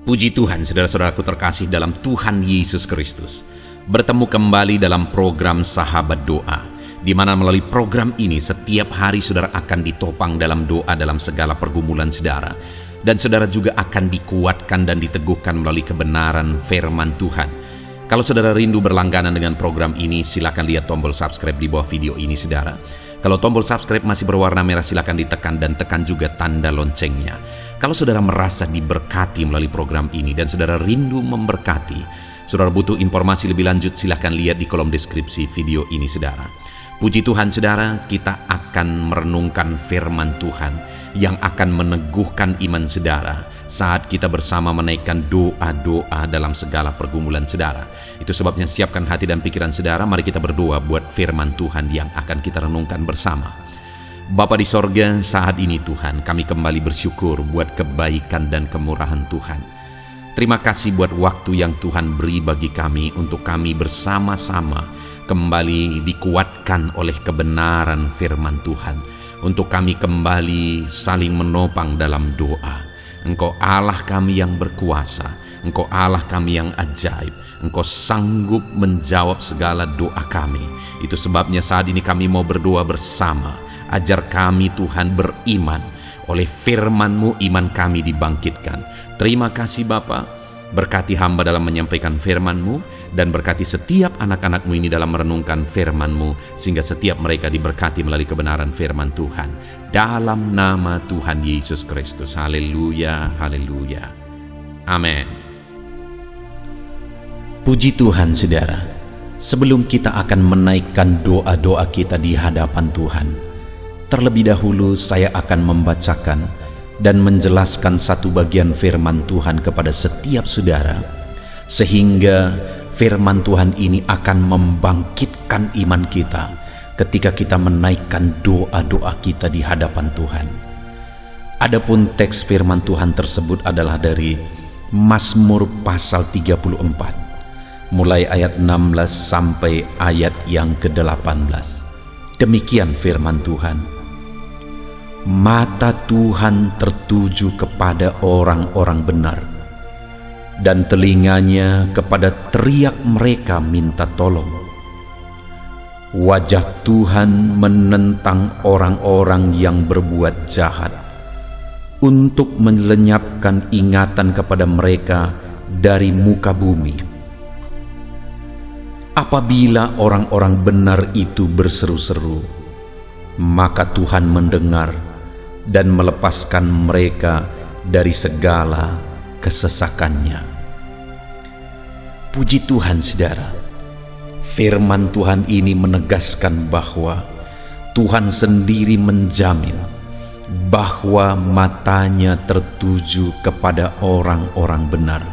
Puji Tuhan, saudara-saudaraku terkasih dalam Tuhan Yesus Kristus. Bertemu kembali dalam program Sahabat Doa, di mana melalui program ini setiap hari saudara akan ditopang dalam doa dalam segala pergumulan saudara. Dan saudara juga akan dikuatkan dan diteguhkan melalui kebenaran firman Tuhan. Kalau saudara rindu berlangganan dengan program ini, silakan lihat tombol subscribe di bawah video ini saudara. Kalau tombol subscribe masih berwarna merah, silakan ditekan dan tekan juga tanda loncengnya. Kalau saudara merasa diberkati melalui program ini dan saudara rindu memberkati, saudara butuh informasi lebih lanjut, silakan lihat di kolom deskripsi video ini saudara. Puji Tuhan saudara, kita akan merenungkan firman Tuhan yang akan meneguhkan iman saudara saat kita bersama menaikkan doa-doa dalam segala pergumulan saudara. Itu sebabnya siapkan hati dan pikiran saudara, mari kita berdoa buat firman Tuhan yang akan kita renungkan bersama. Bapa di sorga, saat ini Tuhan, kami kembali bersyukur buat kebaikan dan kemurahan Tuhan. Terima kasih buat waktu yang Tuhan beri bagi kami untuk kami bersama-sama kembali dikuatkan oleh kebenaran firman Tuhan. Untuk kami kembali saling menopang dalam doa. Engkau Allah kami yang berkuasa, Engkau Allah kami yang ajaib, Engkau sanggup menjawab segala doa kami. Itu sebabnya saat ini kami mau berdoa bersama. Ajar kami Tuhan beriman. Oleh firman-Mu iman kami dibangkitkan. Terima kasih Bapa. Berkati hamba dalam menyampaikan firman-Mu, dan berkati setiap anak-anak-Mu ini dalam merenungkan firman-Mu, sehingga setiap mereka diberkati melalui kebenaran firman Tuhan. Dalam nama Tuhan Yesus Kristus. Haleluya, haleluya. Amin. Puji Tuhan saudara. Sebelum kita akan menaikkan doa-doa kita di hadapan Tuhan, terlebih dahulu saya akan membacakan dan menjelaskan satu bagian firman Tuhan kepada setiap saudara, sehingga firman Tuhan ini akan membangkitkan iman kita ketika kita menaikkan doa-doa kita di hadapan Tuhan. Adapun teks firman Tuhan tersebut adalah dari Mazmur pasal 34, mulai ayat 16 sampai ayat yang ke-18. Demikian firman Tuhan. Mata Tuhan tertuju kepada orang-orang benar, dan telinganya kepada teriak mereka minta tolong. Wajah Tuhan menentang orang-orang yang berbuat jahat, untuk melenyapkan ingatan kepada mereka dari muka bumi. Apabila orang-orang benar itu berseru-seru, maka Tuhan mendengar dan melepaskan mereka dari segala kesesakannya. Puji Tuhan saudara, firman Tuhan ini menegaskan bahwa Tuhan sendiri menjamin bahwa matanya tertuju kepada orang-orang benar,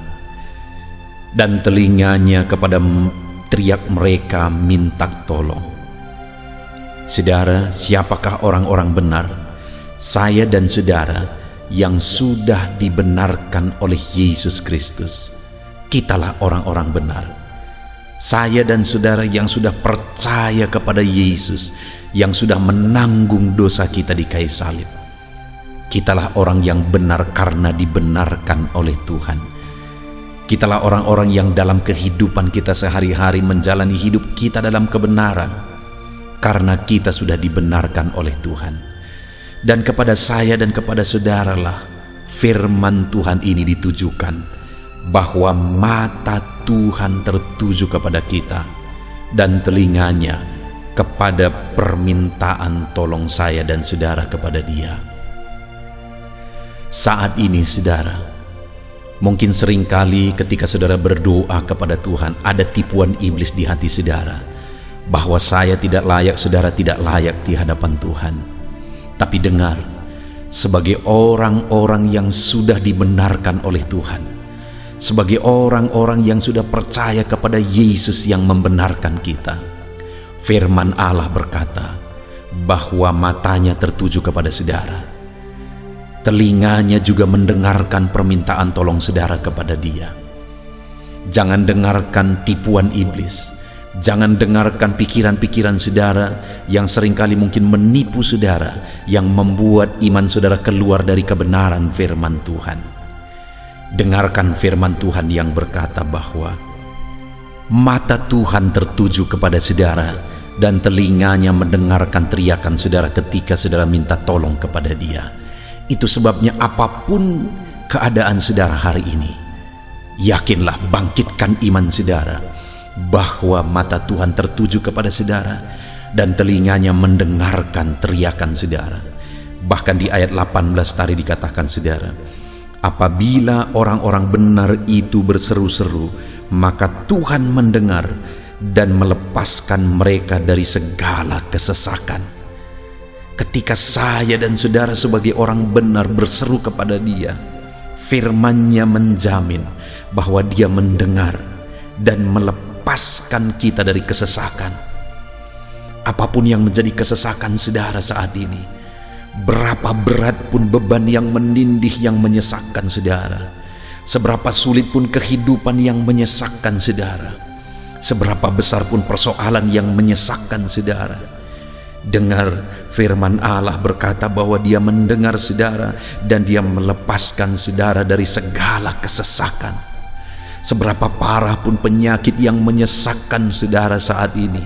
dan telinganya kepada teriak mereka minta tolong. Saudara, siapakah orang-orang benar? Saya dan saudara yang sudah dibenarkan oleh Yesus Kristus. Kitalah orang-orang benar. Saya dan saudara yang sudah percaya kepada Yesus, yang sudah menanggung dosa kita di kayu salib. Kitalah orang yang benar karena dibenarkan oleh Tuhan. Kitalah orang-orang yang dalam kehidupan kita sehari-hari menjalani hidup kita dalam kebenaran, karena kita sudah dibenarkan oleh Tuhan. Dan kepada saya dan kepada saudaralah firman Tuhan ini ditujukan, bahwa mata Tuhan tertuju kepada kita, dan telinganya kepada permintaan tolong saya dan saudara kepada Dia. Saat ini saudara, mungkin seringkali ketika saudara berdoa kepada Tuhan, ada tipuan iblis di hati saudara, bahwa saya tidak layak, saudara tidak layak di hadapan Tuhan. Tapi dengar, sebagai orang-orang yang sudah dibenarkan oleh Tuhan, sebagai orang-orang yang sudah percaya kepada Yesus yang membenarkan kita, firman Allah berkata bahwa matanya tertuju kepada saudara, telinganya juga mendengarkan permintaan tolong saudara kepada Dia. Jangan dengarkan tipuan iblis. Jangan dengarkan pikiran-pikiran saudara yang seringkali mungkin menipu saudara, yang membuat iman saudara keluar dari kebenaran firman Tuhan. Dengarkan firman Tuhan yang berkata bahwa mata Tuhan tertuju kepada saudara dan telinganya mendengarkan teriakan saudara ketika saudara minta tolong kepada Dia. Itu sebabnya apapun keadaan saudara hari ini, yakinlah, bangkitkan iman saudara bahwa mata Tuhan tertuju kepada saudara dan telinganya mendengarkan teriakan saudara. Bahkan di ayat 18 tadi dikatakan saudara, apabila orang-orang benar itu berseru-seru, maka Tuhan mendengar dan melepaskan mereka dari segala kesesakan. Ketika saya dan saudara sebagai orang benar berseru kepada Dia, firman-Nya menjamin bahwa Dia mendengar dan melepaskan kita dari kesesakan. Apapun yang menjadi kesesakan saudara saat ini, berapa berat pun beban yang menindih yang menyesakkan saudara, seberapa sulit pun kehidupan yang menyesakkan saudara, seberapa besar pun persoalan yang menyesakkan saudara, dengar firman Allah berkata bahwa Dia mendengar saudara dan Dia melepaskan saudara dari segala kesesakan. Seberapa parah pun penyakit yang menyesakkan saudara saat ini,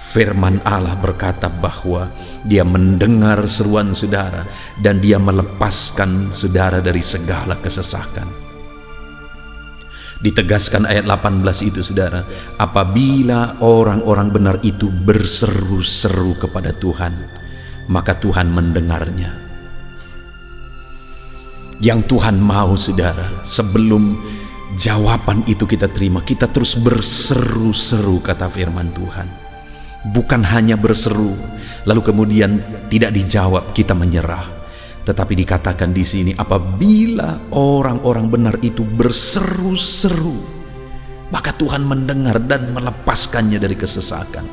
firman Allah berkata bahwa Dia mendengar seruan saudara dan Dia melepaskan saudara dari segala kesesakan. Ditegaskan ayat 18 itu saudara, apabila orang-orang benar itu berseru-seru kepada Tuhan, maka Tuhan mendengarnya. Yang Tuhan mau saudara, sebelum jawaban itu kita terima, kita terus berseru-seru, kata firman Tuhan. Bukan hanya berseru lalu kemudian tidak dijawab kita menyerah, tetapi dikatakan di sini apabila orang-orang benar itu berseru-seru, maka Tuhan mendengar dan melepaskannya dari kesesakan.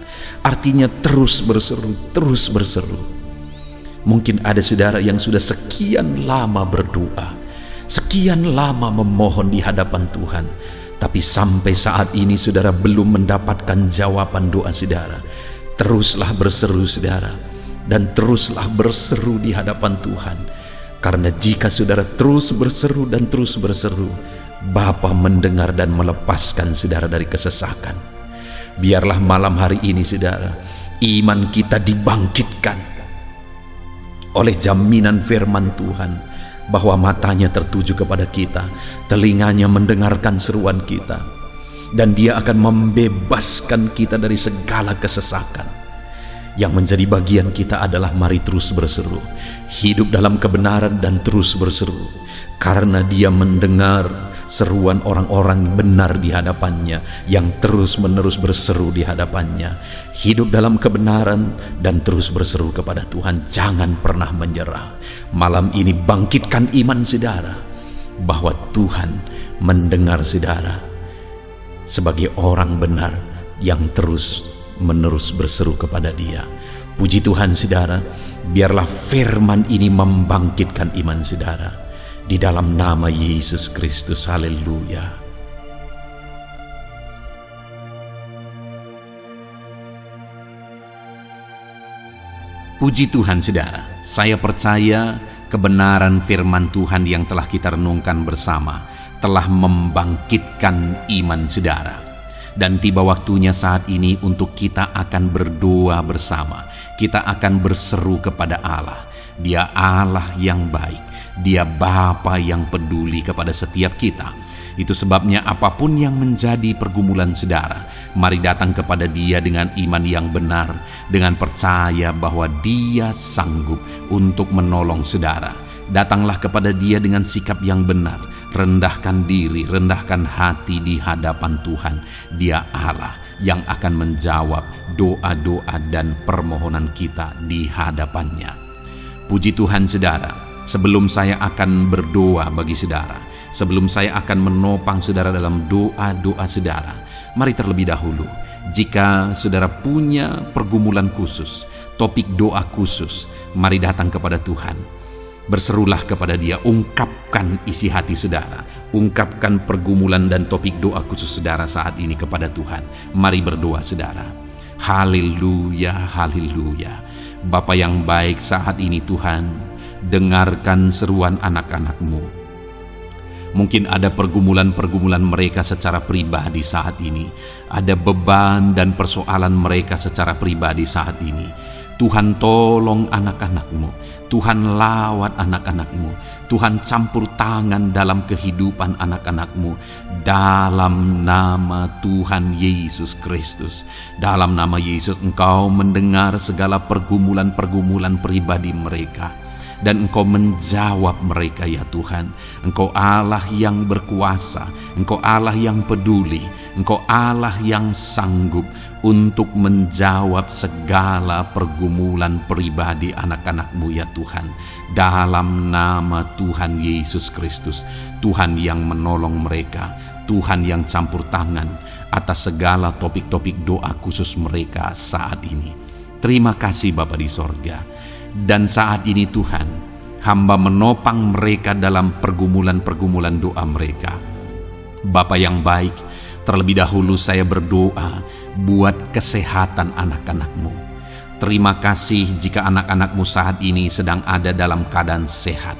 Artinya terus berseru, terus berseru. Mungkin ada saudara yang sudah sekian lama berdoa, sekian lama memohon di hadapan Tuhan, tapi sampai saat ini saudara belum mendapatkan jawaban doa saudara. Teruslah berseru saudara, dan teruslah berseru di hadapan Tuhan. Karena jika saudara terus berseru dan terus berseru, Bapa mendengar dan melepaskan saudara dari kesesakan. Biarlah malam hari ini saudara, iman kita dibangkitkan oleh jaminan firman Tuhan bahwa matanya tertuju kepada kita, telinganya mendengarkan seruan kita, dan Dia akan membebaskan kita dari segala kesesakan. Yang menjadi bagian kita adalah mari terus berseru, hidup dalam kebenaran dan terus berseru, karena Dia mendengar seruan orang-orang benar di hadapannya yang terus-menerus berseru di hadapannya. Hidup dalam kebenaran dan terus berseru kepada Tuhan, jangan pernah menyerah. Malam ini bangkitkan iman saudara bahwa Tuhan mendengar saudara sebagai orang benar yang terus-menerus berseru kepada Dia. Puji Tuhan saudara, biarlah firman ini membangkitkan iman saudara. Di dalam nama Yesus Kristus, haleluya. Puji Tuhan saudara, saya percaya kebenaran firman Tuhan yang telah kita renungkan bersama telah membangkitkan iman saudara. Dan tiba waktunya saat ini untuk kita akan berdoa bersama. Kita akan berseru kepada Allah. Dia Allah yang baik. Dia Bapa yang peduli kepada setiap kita. Itu sebabnya apapun yang menjadi pergumulan saudara, mari datang kepada Dia dengan iman yang benar, dengan percaya bahwa Dia sanggup untuk menolong saudara. Datanglah kepada Dia dengan sikap yang benar, rendahkan diri, rendahkan hati di hadapan Tuhan. Dia Allah yang akan menjawab doa-doa dan permohonan kita di hadapannya. Puji Tuhan saudara. Sebelum saya akan berdoa bagi saudara, sebelum saya akan menopang saudara dalam doa-doa saudara, mari terlebih dahulu, jika saudara punya pergumulan khusus, topik doa khusus, mari datang kepada Tuhan. Berserulah kepada Dia, ungkapkan isi hati saudara, ungkapkan pergumulan dan topik doa khusus saudara saat ini kepada Tuhan. Mari berdoa saudara. Haleluya, haleluya. Bapa yang baik, saat ini Tuhan, dengarkan seruan anak-anak-Mu. Mungkin ada pergumulan-pergumulan mereka secara pribadi saat ini. Ada beban dan persoalan mereka secara pribadi saat ini. Tuhan tolong anak-anak-Mu. Tuhan lawat anak-anak-Mu. Tuhan campur tangan dalam kehidupan anak-anak-Mu. Dalam nama Tuhan Yesus Kristus. Dalam nama Yesus, Engkau mendengar segala pergumulan-pergumulan pribadi mereka. Dan Engkau menjawab mereka ya Tuhan. Engkau Allah yang berkuasa, Engkau Allah yang peduli, Engkau Allah yang sanggup untuk menjawab segala pergumulan pribadi anak-anak-Mu ya Tuhan. Dalam nama Tuhan Yesus Kristus, Tuhan yang menolong mereka, Tuhan yang campur tangan atas segala topik-topik doa khusus mereka saat ini. Terima kasih Bapa di sorga. Dan saat ini Tuhan, hamba menopang mereka dalam pergumulan-pergumulan doa mereka. Bapa yang baik, terlebih dahulu saya berdoa buat kesehatan anak-anak-Mu. Terima kasih jika anak-anak-Mu saat ini sedang ada dalam keadaan sehat.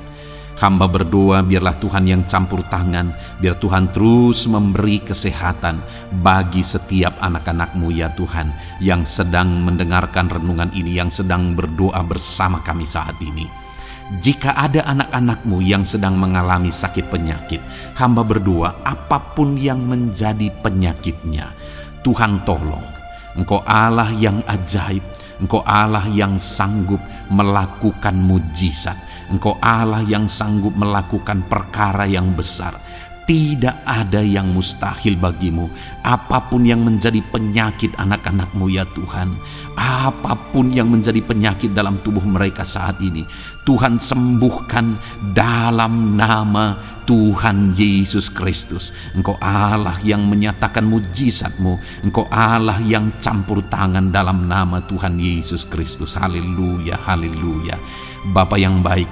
Hamba berdoa biarlah Tuhan yang campur tangan, biar Tuhan terus memberi kesehatan bagi setiap anak-anak-Mu ya Tuhan, yang sedang mendengarkan renungan ini, yang sedang berdoa bersama kami saat ini. Jika ada anak-anak-Mu yang sedang mengalami sakit penyakit, hamba berdoa apapun yang menjadi penyakitnya, Tuhan tolong. Engkau Allah yang ajaib, Engkau Allah yang sanggup melakukan mujizat, Engkau Allah yang sanggup melakukan perkara yang besar. Tidak ada yang mustahil bagimu. Apapun yang menjadi penyakit anak-anak-Mu ya Tuhan, apapun yang menjadi penyakit dalam tubuh mereka saat ini, Tuhan sembuhkan dalam nama Tuhan Yesus Kristus. Engkau Allah yang menyatakan mujizat-Mu, Engkau Allah yang campur tangan dalam nama Tuhan Yesus Kristus. Haleluya, haleluya. Bapa yang baik,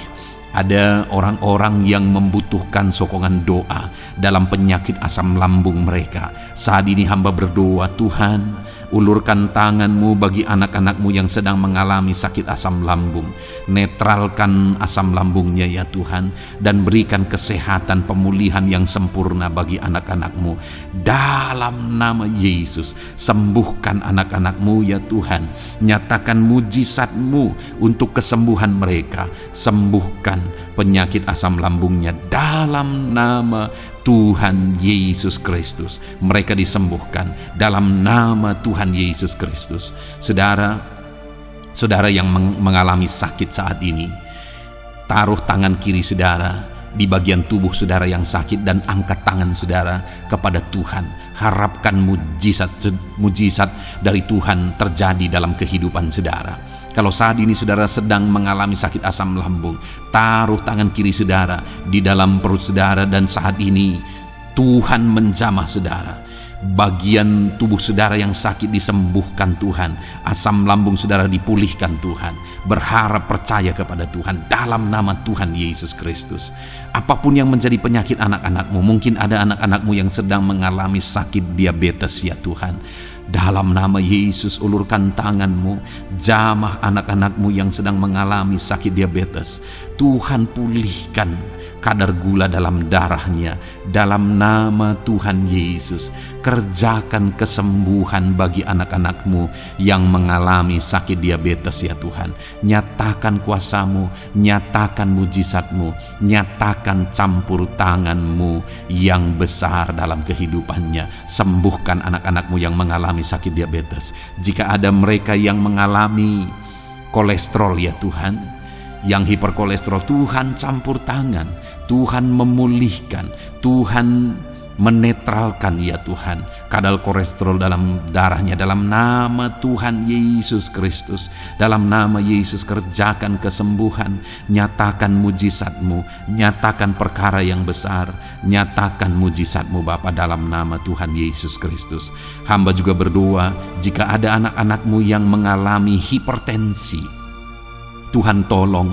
ada orang-orang yang membutuhkan sokongan doa dalam penyakit asam lambung mereka. Saat ini hamba berdoa, Tuhan, ulurkan tangan-Mu bagi anak-anak-Mu yang sedang mengalami sakit asam lambung. Netralkan asam lambungnya ya Tuhan, dan berikan kesehatan pemulihan yang sempurna bagi anak-anak-Mu. Dalam nama Yesus, sembuhkan anak-anak-Mu ya Tuhan. Nyatakan mujizat-Mu untuk kesembuhan mereka. Sembuhkan penyakit asam lambungnya dalam nama Tuhan Yesus Kristus. Mereka disembuhkan dalam nama Tuhan Yesus Kristus. Saudara yang mengalami sakit saat ini, taruh tangan kiri saudara di bagian tubuh saudara yang sakit dan angkat tangan saudara kepada Tuhan. Harapkan mujizat dari Tuhan terjadi dalam kehidupan saudara. Kalau saat ini saudara sedang mengalami sakit asam lambung, taruh tangan kiri saudara di dalam perut saudara, dan saat ini Tuhan menjamah saudara. Bagian tubuh saudara yang sakit disembuhkan Tuhan. Asam lambung saudara dipulihkan Tuhan. Berharap, percaya kepada Tuhan dalam nama Tuhan Yesus Kristus. Apapun yang menjadi penyakit anak-anak-Mu, mungkin ada anak-anak-Mu yang sedang mengalami sakit diabetes ya Tuhan. Dalam nama Yesus, ulurkan tangan-Mu, jamah anak-anak-Mu yang sedang mengalami sakit diabetes. Tuhan pulihkan kadar gula dalam darahnya. Dalam nama Tuhan Yesus, kerjakan kesembuhan bagi anak-anak-Mu yang mengalami sakit diabetes ya Tuhan. Nyatakan kuasa-Mu, nyatakan mujizat-Mu, nyatakan campur tangan-Mu yang besar dalam kehidupannya. Sembuhkan anak-anak-Mu yang mengalami sakit diabetes. Jika ada mereka yang mengalami kolesterol ya Tuhan, yang hiperkolesterol, Tuhan campur tangan, Tuhan memulihkan, Tuhan menetralkan ya Tuhan kadar kolesterol dalam darahnya. Dalam nama Tuhan Yesus Kristus, dalam nama Yesus, kerjakan kesembuhan, nyatakan mujizat-Mu, nyatakan perkara yang besar, nyatakan mujizat-Mu Bapa, dalam nama Tuhan Yesus Kristus. Hamba juga berdoa jika ada anak-anak-Mu yang mengalami hipertensi, Tuhan tolong,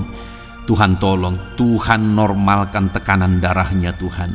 Tuhan tolong, Tuhan normalkan tekanan darahnya Tuhan,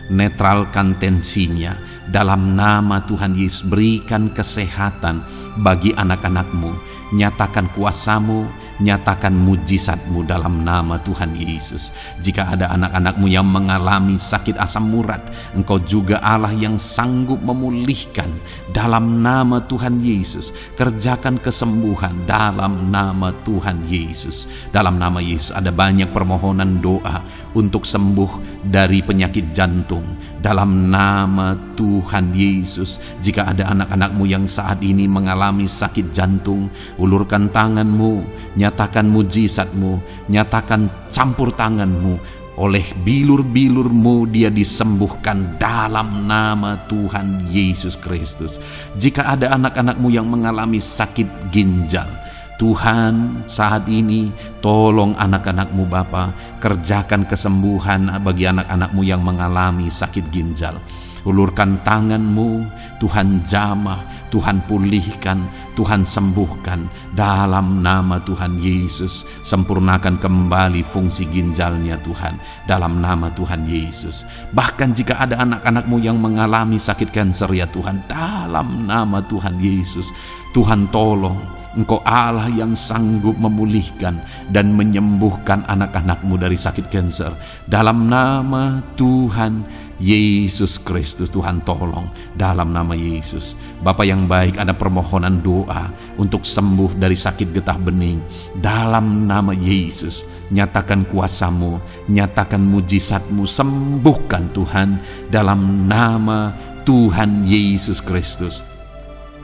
netralkan tensinya dalam nama Tuhan Yesus. Berikan kesehatan bagi anak-anak-Mu, nyatakan kuasa-Mu, nyatakan mujizat-Mu dalam nama Tuhan Yesus. Jika ada anak-anak-Mu yang mengalami sakit asam urat, Engkau juga Allah yang sanggup memulihkan dalam nama Tuhan Yesus. Kerjakan kesembuhan dalam nama Tuhan Yesus. Dalam nama Yesus ada banyak permohonan doa untuk sembuh dari penyakit jantung. Dalam nama Tuhan Yesus, jika ada anak-anak-Mu yang saat ini mengalami sakit jantung, ulurkan tangan-Mu, nyatakan mujizat-Mu, nyatakan campur tangan-Mu. Oleh bilur-bilur-Mu dia disembuhkan dalam nama Tuhan Yesus Kristus. Jika ada anak-anak-Mu yang mengalami sakit ginjal, Tuhan saat ini tolong anak-anak-Mu Bapa, kerjakan kesembuhan bagi anak-anak-Mu yang mengalami sakit ginjal. Ulurkan tangan-Mu, Tuhan jamah, Tuhan pulihkan, Tuhan sembuhkan dalam nama Tuhan Yesus. Sempurnakan kembali fungsi ginjalnya Tuhan dalam nama Tuhan Yesus. Bahkan jika ada anak-anak-Mu yang mengalami sakit kanker ya Tuhan, dalam nama Tuhan Yesus, Tuhan tolong. Engkau Allah yang sanggup memulihkan dan menyembuhkan anak-anak-Mu dari sakit kanker. Dalam nama Tuhan Yesus Kristus, Tuhan tolong dalam nama Yesus. Bapa yang baik, ada permohonan doa untuk sembuh dari sakit getah bening. Dalam nama Yesus, nyatakan kuasa-Mu, nyatakan mujizat-Mu, sembuhkan Tuhan dalam nama Tuhan Yesus Kristus.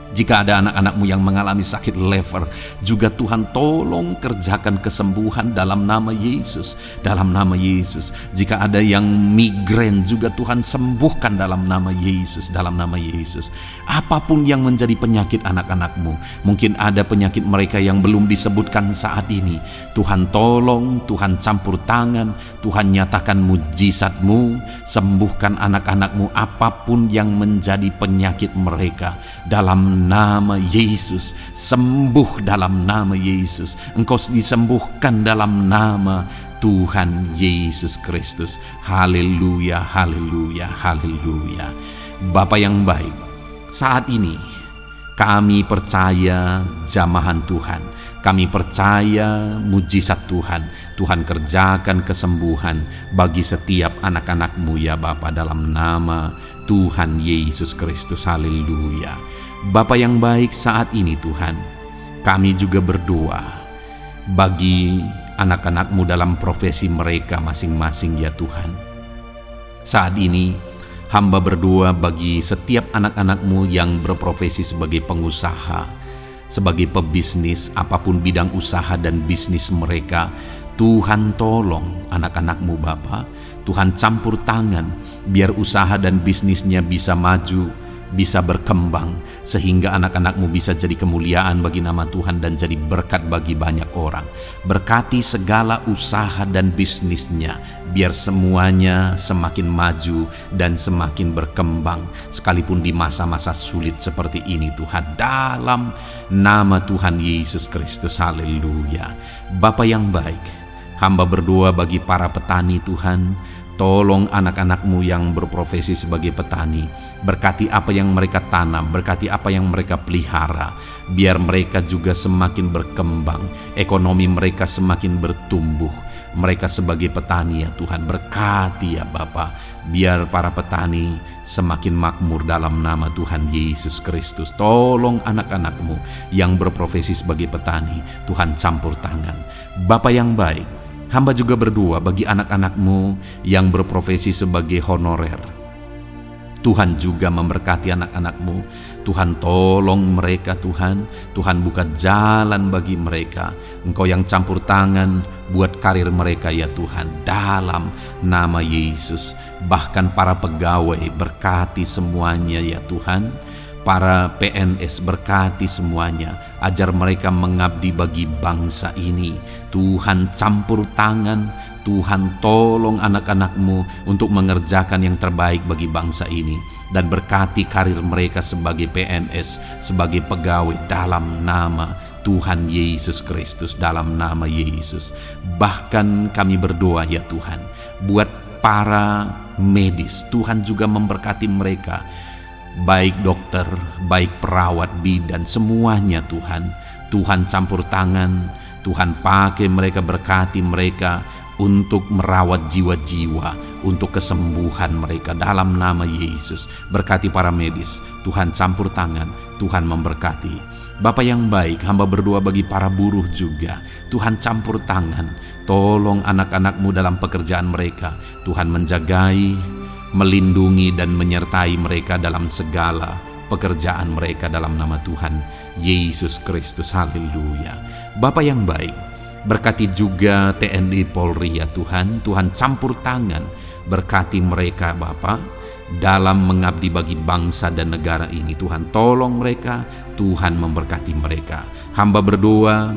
Jika ada anak-anak-Mu yang mengalami sakit lever, juga Tuhan tolong kerjakan kesembuhan dalam nama Yesus. Dalam nama Yesus. Jika ada yang migrain, juga Tuhan sembuhkan dalam nama Yesus. Dalam nama Yesus. Apapun yang menjadi penyakit anak-anak-Mu, mungkin ada penyakit mereka yang belum disebutkan saat ini, Tuhan tolong, Tuhan campur tangan, Tuhan nyatakan mujizat-Mu, sembuhkan anak-anak-Mu apapun yang menjadi penyakit mereka. Dalam nama Yesus, sembuh dalam nama Yesus. Engkau disembuhkan dalam nama Tuhan Yesus Kristus. Haleluya, haleluya, haleluya. Bapa yang baik, saat ini kami percaya jamahan Tuhan, kami percaya mujizat Tuhan. Tuhan kerjakan kesembuhan bagi setiap anak-anak-Mu ya Bapa, dalam nama Tuhan Yesus Kristus. Haleluya. Bapa yang baik, saat ini Tuhan, kami juga berdoa bagi anak-anak-Mu dalam profesi mereka masing-masing ya Tuhan. Saat ini hamba berdoa bagi setiap anak-anak-Mu yang berprofesi sebagai pengusaha, sebagai pebisnis, apapun bidang usaha dan bisnis mereka. Tuhan tolong anak-anak-Mu Bapa, Tuhan campur tangan biar usaha dan bisnisnya bisa maju, bisa berkembang, sehingga anak-anak-Mu bisa jadi kemuliaan bagi nama Tuhan dan jadi berkat bagi banyak orang. Berkati segala usaha dan bisnisnya, biar semuanya semakin maju dan semakin berkembang, sekalipun di masa-masa sulit seperti ini Tuhan, dalam nama Tuhan Yesus Kristus. Haleluya. Bapa yang baik, hamba berdoa bagi para petani Tuhan. Tolong anak-anak-Mu yang berprofesi sebagai petani, berkati apa yang mereka tanam, berkati apa yang mereka pelihara, biar mereka juga semakin berkembang, ekonomi mereka semakin bertumbuh. Mereka sebagai petani ya Tuhan, berkati ya Bapa, biar para petani semakin makmur dalam nama Tuhan Yesus Kristus. Tolong anak-anak-Mu yang berprofesi sebagai petani, Tuhan campur tangan. Bapa yang baik, hamba juga berdoa bagi anak-anak-Mu yang berprofesi sebagai honorer. Tuhan juga memberkati anak-anak-Mu. Tuhan tolong mereka Tuhan. Tuhan buka jalan bagi mereka. Engkau yang campur tangan buat karir mereka ya Tuhan, dalam nama Yesus. Bahkan para pegawai, berkati semuanya ya Tuhan. Para PNS, berkati semuanya, ajar mereka mengabdi bagi bangsa ini. Tuhan campur tangan, Tuhan tolong anak-anak-Mu untuk mengerjakan yang terbaik bagi bangsa ini. Dan berkati karir mereka sebagai PNS, sebagai pegawai, dalam nama Tuhan Yesus Kristus, dalam nama Yesus. Bahkan kami berdoa ya Tuhan, buat para medis, Tuhan juga memberkati mereka, baik dokter, baik perawat, bidan, semuanya Tuhan. Tuhan campur tangan, Tuhan pakai mereka, berkati mereka untuk merawat jiwa-jiwa, untuk kesembuhan mereka dalam nama Yesus. Berkati para medis, Tuhan campur tangan, Tuhan memberkati. Bapa yang baik, hamba berdoa bagi para buruh juga. Tuhan campur tangan, tolong anak-anak-Mu dalam pekerjaan mereka. Tuhan menjagai, melindungi dan menyertai mereka dalam segala pekerjaan mereka dalam nama Tuhan Yesus Kristus. Haleluya. Bapa yang baik, berkati juga TNI Polri ya Tuhan. Tuhan campur tangan, berkati mereka Bapa dalam mengabdi bagi bangsa dan negara ini. Tuhan tolong mereka, Tuhan memberkati mereka. Hamba berdoa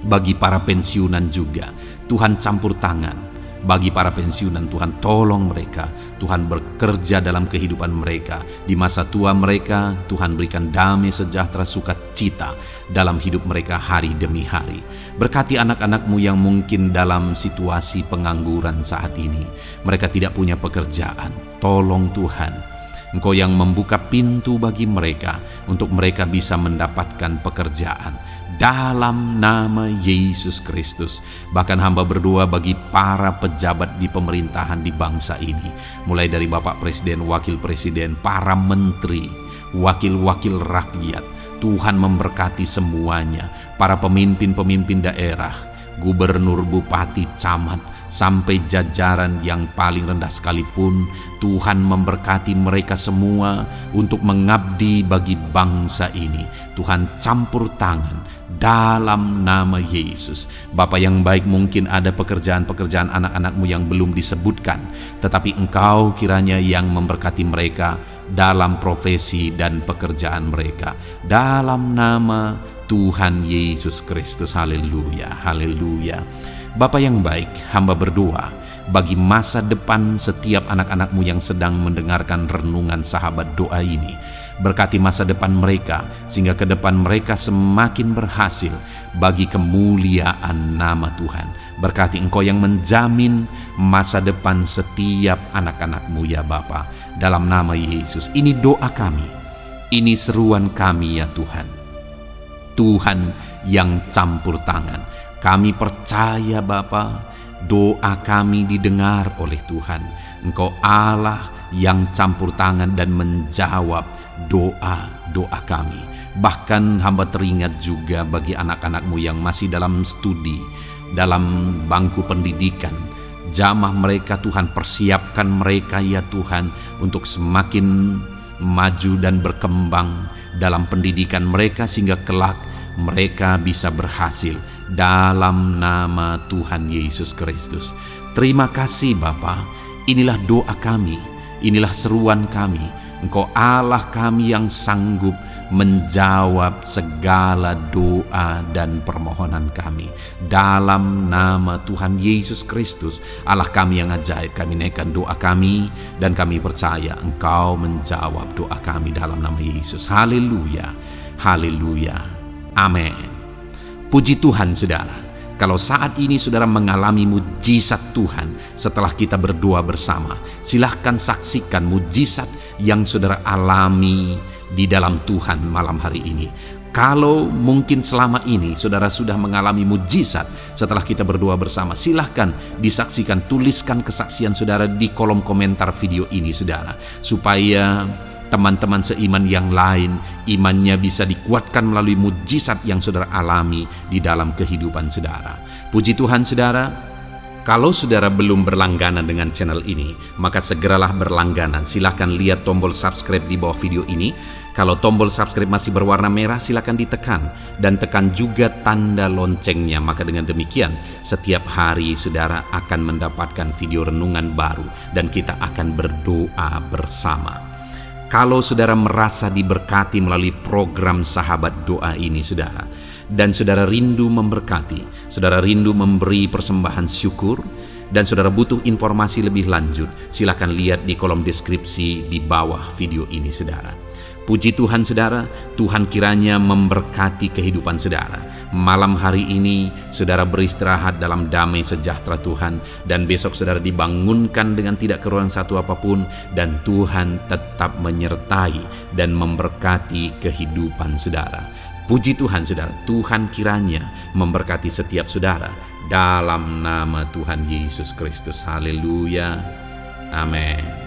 bagi para pensiunan juga. Tuhan campur tangan bagi para pensiunan, Tuhan tolong mereka. Tuhan bekerja dalam kehidupan mereka. Di masa tua mereka, Tuhan berikan damai sejahtera sukacita dalam hidup mereka hari demi hari. Berkati anak-anak-Mu yang mungkin dalam situasi pengangguran saat ini. Mereka tidak punya pekerjaan. Tolong Tuhan, Engkau yang membuka pintu bagi mereka untuk mereka bisa mendapatkan pekerjaan dalam nama Yesus Kristus. Bahkan hamba berdoa bagi para pejabat di pemerintahan di bangsa ini, mulai dari Bapak Presiden, Wakil Presiden, para menteri, wakil-wakil rakyat. Tuhan memberkati semuanya, para pemimpin-pemimpin daerah, gubernur, bupati, camat, sampai jajaran yang paling rendah sekalipun. Tuhan memberkati mereka semua untuk mengabdi bagi bangsa ini. Tuhan campur tangan dalam nama Yesus. Bapa yang baik, mungkin ada pekerjaan-pekerjaan anak-anak-Mu yang belum disebutkan, tetapi Engkau kiranya yang memberkati mereka dalam profesi dan pekerjaan mereka dalam nama Tuhan Yesus Kristus. Haleluya, haleluya. Bapa yang baik, hamba berdoa bagi masa depan setiap anak-anak-Mu yang sedang mendengarkan renungan sahabat doa ini. Berkati masa depan mereka, sehingga ke depan mereka semakin berhasil bagi kemuliaan nama Tuhan. Berkati Engkau yang menjamin masa depan setiap anak-anak-Mu ya Bapa. Dalam nama Yesus, ini doa kami, ini seruan kami ya Tuhan. Tuhan yang campur tangan. Kami percaya Bapa, doa kami didengar oleh Tuhan. Engkau Allah yang campur tangan dan menjawab doa-doa kami. Bahkan hamba teringat juga bagi anak-anak-Mu yang masih dalam studi, dalam bangku pendidikan. Jamah mereka Tuhan, persiapkan mereka ya Tuhan untuk semakin maju dan berkembang dalam pendidikan mereka, sehingga kelak mereka bisa berhasil dalam nama Tuhan Yesus Kristus. Terima kasih Bapa. Inilah doa kami, inilah seruan kami. Engkau Allah kami yang sanggup menjawab segala doa dan permohonan kami. Dalam nama Tuhan Yesus Kristus, Allah kami yang ajaib, kami naikkan doa kami dan kami percaya Engkau menjawab doa kami dalam nama Yesus. Haleluya, haleluya, amin. Puji Tuhan saudara. Kalau saat ini saudara mengalami mujizat Tuhan setelah kita berdoa bersama, silahkan saksikan mujizat yang saudara alami di dalam Tuhan malam hari ini. Kalau mungkin selama ini saudara sudah mengalami mujizat setelah kita berdoa bersama, silahkan disaksikan, tuliskan kesaksian saudara di kolom komentar video ini saudara, supaya teman-teman seiman yang lain imannya bisa dikuatkan melalui mujizat yang saudara alami di dalam kehidupan saudara. Puji Tuhan saudara, kalau saudara belum berlangganan dengan channel ini, maka segeralah berlangganan. Silahkan lihat tombol subscribe di bawah video ini. Kalau tombol subscribe masih berwarna merah, silahkan ditekan dan tekan juga tanda loncengnya. Maka dengan demikian setiap hari saudara akan mendapatkan video renungan baru dan kita akan berdoa bersama. Kalau saudara merasa diberkati melalui program sahabat doa ini saudara, dan saudara rindu memberkati, saudara rindu memberi persembahan syukur, dan saudara butuh informasi lebih lanjut, silakan lihat di kolom deskripsi di bawah video ini saudara. Puji Tuhan saudara, Tuhan kiranya memberkati kehidupan saudara. Malam hari ini saudara beristirahat dalam damai sejahtera Tuhan, dan besok saudara dibangunkan dengan tidak kekurangan satu apapun, dan Tuhan tetap menyertai dan memberkati kehidupan saudara. Puji Tuhan saudara, Tuhan kiranya memberkati setiap saudara dalam nama Tuhan Yesus Kristus. Haleluya. Amin.